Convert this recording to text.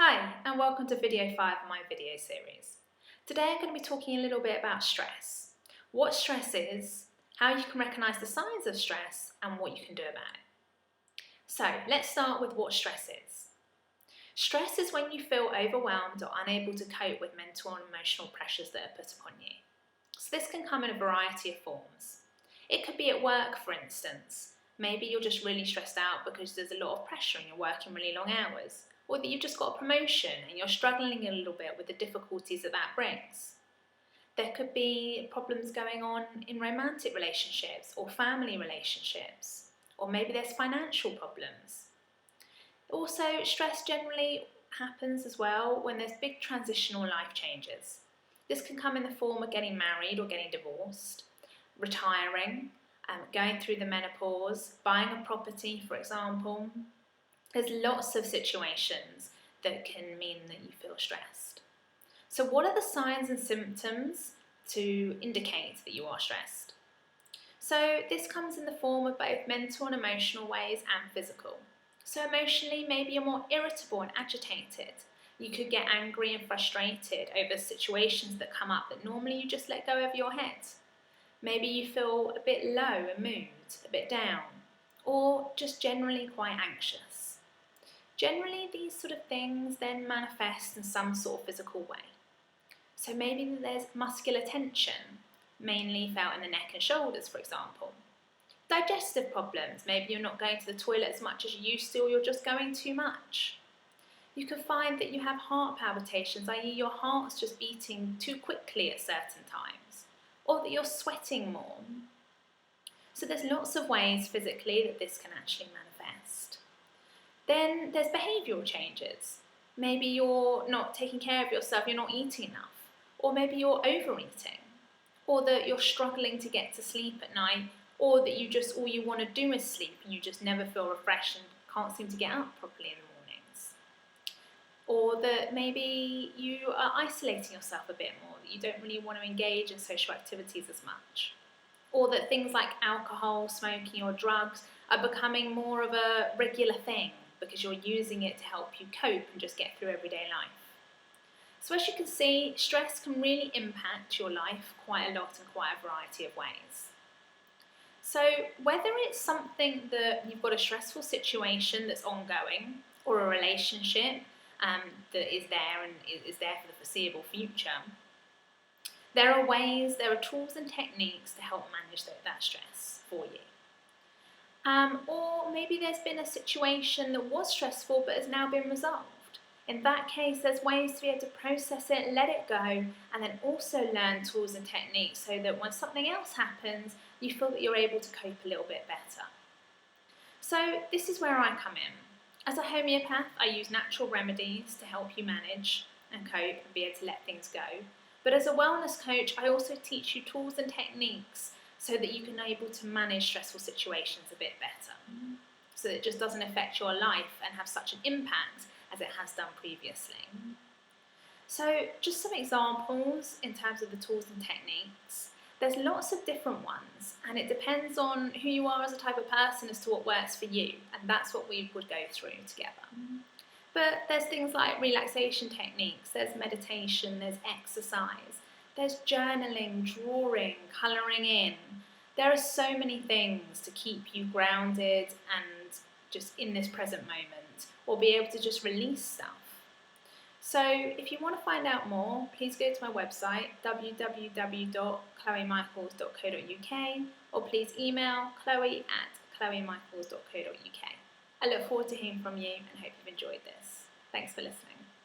Hi, and welcome to video 5 of my video series. Today I'm going to be talking a little bit about stress, what stress is, how you can recognise the signs of stress, and what you can do about it. So let's start with what stress is. Stress is when you feel overwhelmed or unable to cope with mental and emotional pressures that are put upon you. So this can come in a variety of forms. It could be at work, for instance. Maybe you're just really stressed out because there's a lot of pressure and you're working really long hours. Or that you've just got a promotion and you're struggling a little bit with the difficulties that brings. There could be problems going on in romantic relationships or family relationships, or maybe there's financial problems. Also, stress generally happens as well when there's big transitional life changes. This can come in the form of getting married or getting divorced, retiring, going through the menopause, buying a property, for example. There's lots of situations that can mean that you feel stressed. So what are the signs and symptoms to indicate that you are stressed? So this comes in the form of both mental and emotional ways and physical. So emotionally, maybe you're more irritable and agitated. You could get angry and frustrated over situations that come up that normally you just let go over your head. Maybe you feel a bit low in mood, a bit down, or just generally quite anxious. Generally, these sort of things then manifest in some sort of physical way. So maybe there's muscular tension, mainly felt in the neck and shoulders, for example. Digestive problems, maybe you're not going to the toilet as much as you used to, or you're just going too much. You can find that you have heart palpitations, i.e. your heart's just beating too quickly at certain times, or that you're sweating more. So there's lots of ways physically that this can actually manifest. Then there's behavioural changes. Maybe you're not taking care of yourself, you're not eating enough, or maybe you're overeating, or that you're struggling to get to sleep at night, or that you just all you want to do is sleep and you just never feel refreshed and can't seem to get up properly in the mornings. Or that maybe you are isolating yourself a bit more, that you don't really want to engage in social activities as much. Or that things like alcohol, smoking or drugs are becoming more of a regular thing because you're using it to help you cope and just get through everyday life. So as you can see, stress can really impact your life quite a lot in quite a variety of ways. So whether it's something that you've got a stressful situation that's ongoing, or a relationship that is there and is there for the foreseeable future, there are tools and techniques to help manage that stress for you. Or maybe there's been a situation that was stressful but has now been resolved. In that case, there's ways to be able to process it, let it go, and then also learn tools and techniques so that when something else happens, you feel that you're able to cope a little bit better. So this is where I come in. As a homeopath, I use natural remedies to help you manage and cope and be able to let things go. But as a wellness coach, I also teach you tools and techniques so that you can be able to manage stressful situations a bit better. So that it just doesn't affect your life and have such an impact as it has done previously. So just some examples in terms of the tools and techniques. There's lots of different ones, and it depends on who you are as a type of person as to what works for you, and that's what we would go through together. But there's things like relaxation techniques, there's meditation, there's exercise, there's journaling, drawing, colouring in. There are so many things to keep you grounded and just in this present moment, or be able to just release stuff. So if you want to find out more, please go to my website www.chloemichaels.co.uk, or please email chloe@chloemichaels.co.uk. I look forward to hearing from you and hope you've enjoyed this. Thanks for listening.